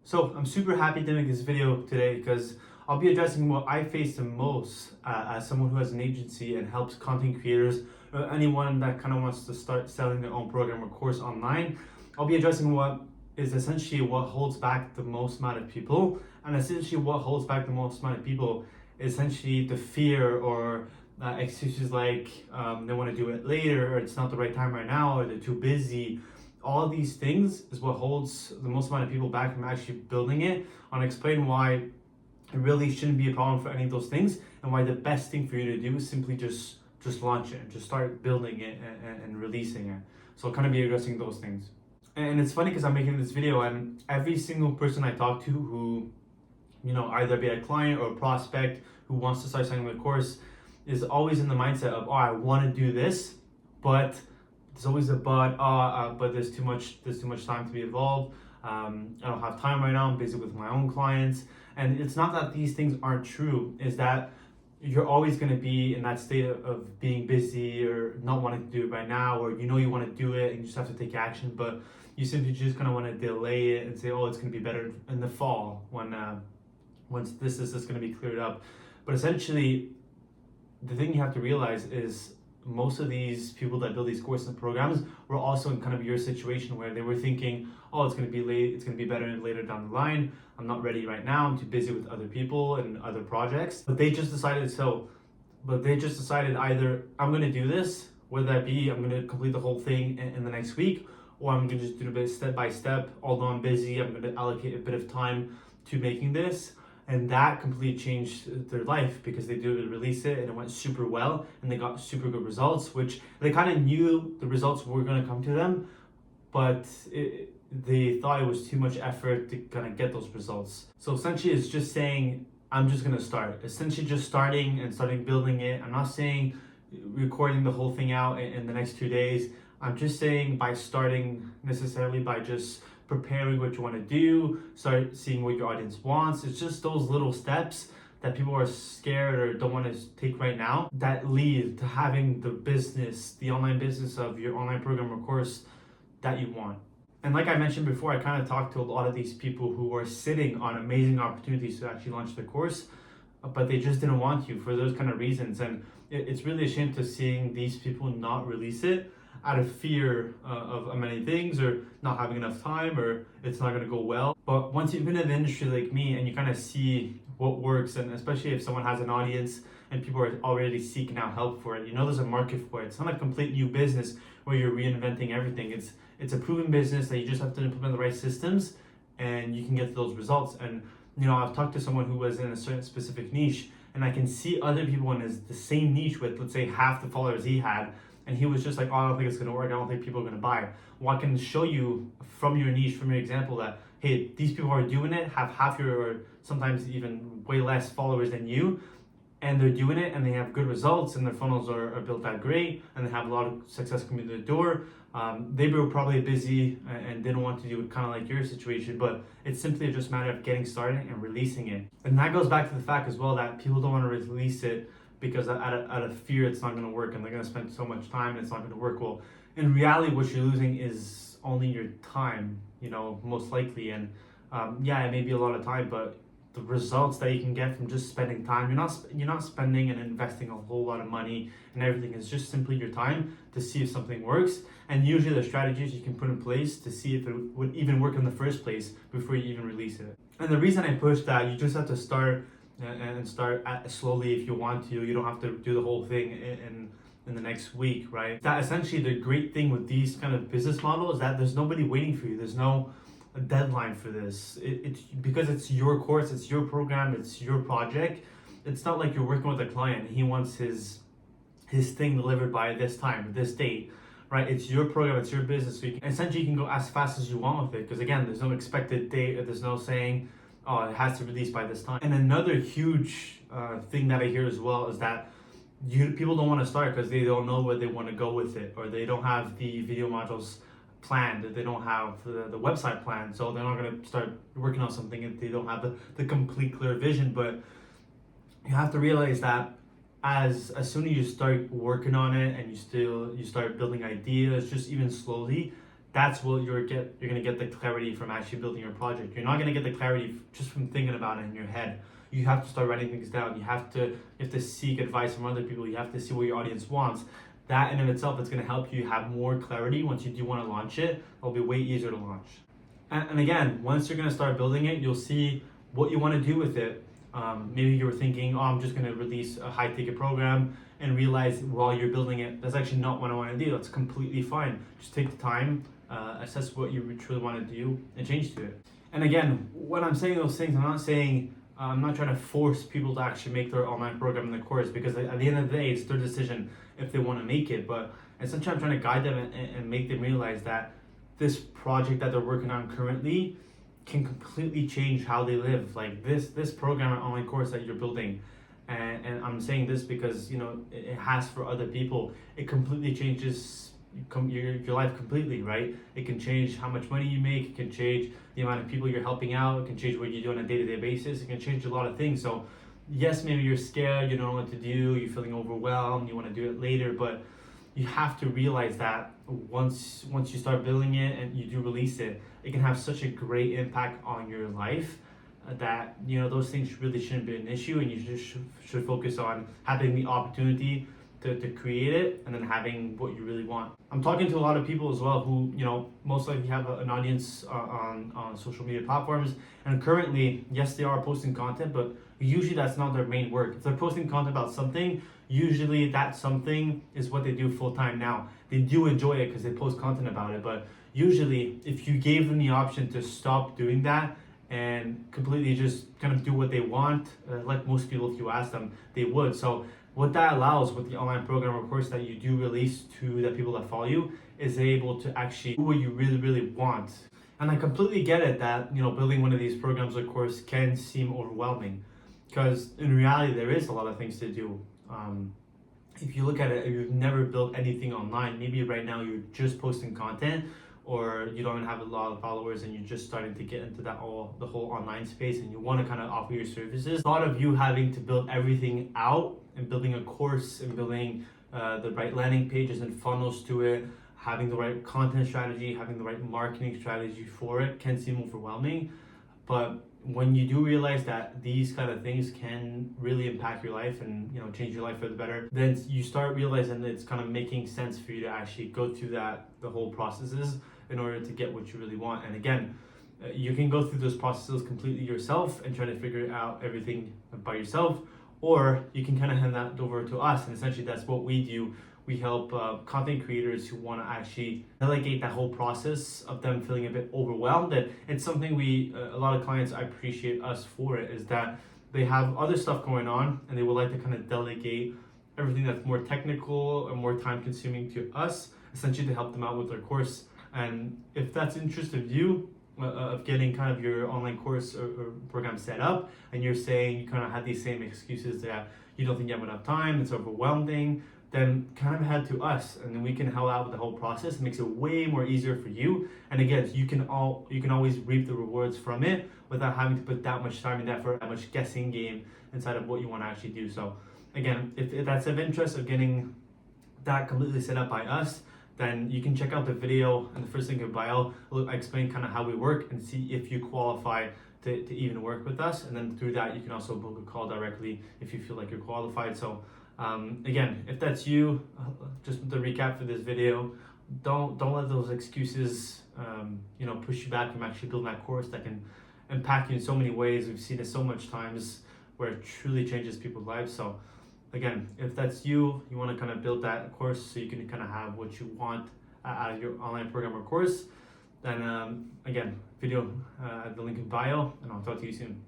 So I'm super happy to make this video today because I'll be addressing what I face the most as someone who has an agency and helps content creators or anyone that kind of wants to start selling their own program or course online. I'll be addressing what is essentially what holds back the most amount of people, and essentially what holds back the most amount of people is essentially the fear or excuses like they want to do it later, or it's not the right time right now, or they're too busy. All these things is what holds the most amount of people back from actually building it. I'll explain why it really shouldn't be a problem for any of those things, and why the best thing for you to do is simply just launch it, just start building it and releasing it. So I'll kind of be addressing those things. And it's funny because I'm making this video, and every single person I talk to who, either be a client or a prospect who wants to start selling the course is always in the mindset of, oh, I want to do this, but there's always a but there's too much time to be involved. I don't have time right now. I'm busy with my own clients. And it's not that these things aren't true, is that you're always going to be in that state of being busy or not wanting to do it right now, or you want to do it and you just have to take action, but you simply just kind of want to delay it and say, oh, it's going to be better in the fall when once this is going to be cleared up. But essentially, the thing you have to realize is most of these people that build these courses and programs were also in kind of your situation where they were thinking, oh, it's going to be late, it's going to be better later down the line. I'm not ready right now. I'm too busy with other people and other projects. But they just decided either I'm going to do this, whether that be I'm going to complete the whole thing in the next week, or I'm going to just do a bit step by step. Although I'm busy, I'm going to allocate a bit of time to making this. And that completely changed their life because they did release it and it went super well and they got super good results, which they kind of knew the results were going to come to them, but they thought it was too much effort to kind of get those results. So essentially it's just saying, I'm just going to start. Essentially just starting building it. I'm not saying recording the whole thing out in the next 2 days. I'm just saying by starting necessarily by just preparing what you want to do, start seeing what your audience wants. It's just those little steps that people are scared or don't want to take right now that lead to having the business, the online business of your online program or course that you want. And like I mentioned before, I kind of talked to a lot of these people who are sitting on amazing opportunities to actually launch the course, but they just didn't want to for those kind of reasons. And it's really a shame to seeing these people not release it out of fear of many things, or not having enough time, or it's not going to go well. But once you've been in the industry like me and you kind of see what works, and especially if someone has an audience and people are already seeking out help for it, there's a market for it. It's not a complete new business where you're reinventing everything. It's a proven business that you just have to implement the right systems and you can get those results. And I've talked to someone who was in a certain specific niche, and I can see other people in the same niche with, let's say, half the followers he had, and he was just like, oh, I don't think it's going to work. I don't think people are going to buy it. Well, I can show you from your niche, from your example, that, hey, these people are doing it, have half your, or sometimes even way less followers than you, and they're doing it, and they have good results, and their funnels are built out great, and they have a lot of success coming to the door. They were probably busy and didn't want to do it kind of like your situation, but it's simply just a matter of getting started and releasing it. And that goes back to the fact as well that people don't want to release it because out of fear it's not going to work and they're going to spend so much time and it's not going to work well. In reality, what you're losing is only your time, most likely. And yeah, it may be a lot of time, but the results that you can get from just spending time, you're not spending and investing a whole lot of money and everything. It's just simply your time to see if something works, and usually the strategies you can put in place to see if it would even work in the first place before you even release it. And the reason I push that, you just have to start and start slowly if you want to. You don't have to do the whole thing in the next week, right? That essentially the great thing with these kind of business models is that there's nobody waiting for you. There's no deadline for this. It's because it's your course, it's your program, it's your project. It's not like you're working with a client and he wants his thing delivered by this time, this date, right? It's your program, it's your business. So essentially you can go as fast as you want with it, because again, there's no expected date, there's no saying, oh, it has to release by this time. And another huge thing that I hear as well is that people don't want to start because they don't know where they want to go with it, or they don't have the video modules planned, they don't have the website planned, so they're not going to start working on something if they don't have the complete clear vision. But you have to realize that as soon as you start working on it and you start building ideas, just even slowly, that's what you're gonna get the clarity from actually building your project. You're not gonna get the clarity just from thinking about it in your head. You have to start writing things down. You have to seek advice from other people. You have to see what your audience wants. That in of itself is going to help you have more clarity once you do want to launch it. It'll be way easier to launch. And again, once you're going to start building it, you'll see what you want to do with it. Maybe you were thinking, oh, I'm just going to release a high ticket program, and realize while you're building it, that's actually not what I want to do. That's completely fine. Just take the time, assess what you truly want to do, and change to it. And again, when I'm saying those things, I'm not trying to force people to actually make their online program in the course, because at the end of the day, it's their decision if they want to make it. But essentially, I'm trying to guide them and make them realize that this project that they're working on currently can completely change how they live. Like this program or online course that you're building, and I'm saying this because it has for other people. It completely changes your life completely, right? It can change how much money you make. It can change the amount of people you're helping out. It can change what you do on a day-to-day basis. It can change a lot of things. So yes, maybe you're scared, you don't know what to do, you're feeling overwhelmed, you want to do it later, but you have to realize that once you start building it and you do release it, it can have such a great impact on your life that those things really shouldn't be an issue, and you just should focus on having the opportunity to create it, and then having what you really want. I'm talking to a lot of people as well who, most likely have an audience on social media platforms, and currently, yes, they are posting content, but usually that's not their main work. If they're posting content about something, usually that something is what they do full time now. They do enjoy it because they post content about it, but usually if you gave them the option to stop doing that and completely just kind of do what they want, like most people, if you ask them, they would. So what that allows with the online program or course that you do release to the people that follow you is able to actually do what you really, really want. And I completely get it that, building one of these programs or course can seem overwhelming, because in reality, there is a lot of things to do. If you look at it, if you've never built anything online, maybe right now you're just posting content, or you don't have a lot of followers and you're just starting to get into the whole online space, and you want to kind of offer your services. A lot of you having to build everything out and building a course and building the right landing pages and funnels to it, having the right content strategy, having the right marketing strategy for it can seem overwhelming. But when you do realize that these kind of things can really impact your life and change your life for the better, then you start realizing that it's kind of making sense for you to actually go through the whole processes in order to get what you really want. And again, you can go through those processes completely yourself and try to figure out everything by yourself, or you can kind of hand that over to us, and essentially that's what we do. We help content creators who want to actually delegate that whole process of them feeling a bit overwhelmed. And it's something a lot of clients appreciate us for it, is that they have other stuff going on and they would like to kind of delegate everything that's more technical and more time consuming to us, essentially to help them out with their course. And if that's interest of you, of getting kind of your online course or program set up, and you're saying you kind of have these same excuses that you don't think you have enough time, it's overwhelming, then kind of head to us, and then we can help out with the whole process. It makes it way more easier for you. And again, you can always reap the rewards from it without having to put that much time and effort, that much guessing game inside of what you want to actually do. So again, if that's of interest of getting that completely set up by us, then you can check out the video and the first link in bio. I explain kind of how we work and see if you qualify to even work with us. And then through that, you can also book a call directly if you feel like you're qualified. So again, if that's you, just the recap for this video, don't let those excuses push you back from actually building that course that can impact you in so many ways. We've seen it so much times where it truly changes people's lives. So again, if that's you want to kind of build that course so you can kind of have what you want out of your online program or course, then again, video at the link in bio, and I'll talk to you soon.